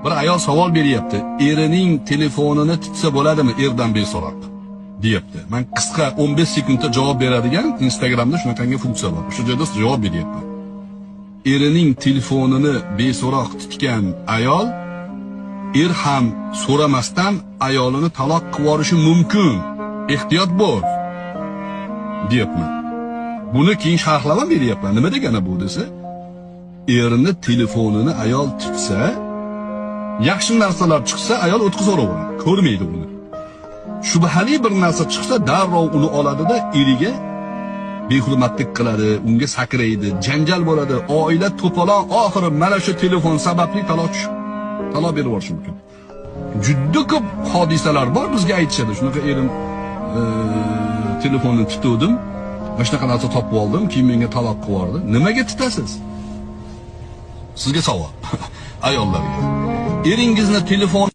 Bir ayol savol beryapti. Erining telefonini tutsa bo'ladimi erdan beso'roq? Deyapti. Men qisqa 15 sekundda javob beradigan Instagramda shunaqangi funksiya bor. Shu yerda javob beryapman. Erining telefonini beso'roq tutgan ayol er ham so'ramasdan ayolini taloq qilib yuborishi mumkin. Ehtiyot bo'l. Deyapman. Buni keyin sharhlab beryapman. Nima degani bu desa? Erini telefonini ayol tutsa, yaxshi narsalar chiqsa ayol o'tkazaveraveradi. Ko'rmaydi uni. Shubhali bir narsa chiqsa darrov uni oladida eriga behurmatlik qiladi, unga sakraydi, janjal bo'ladi, oila to'polon, oxiri mana shu telefon sababli taloq berib yuborishi mumkin. Juda ko'p hodisalar bor, bizga aytishadi. Shunaqa erim telefonni tutuvdim, mana shunaqa narsa topib oldim, keyin menga taloq qilib yubordi. Nimaga tutasiz? Sizga savol. Ayollarga. Eringizni telefon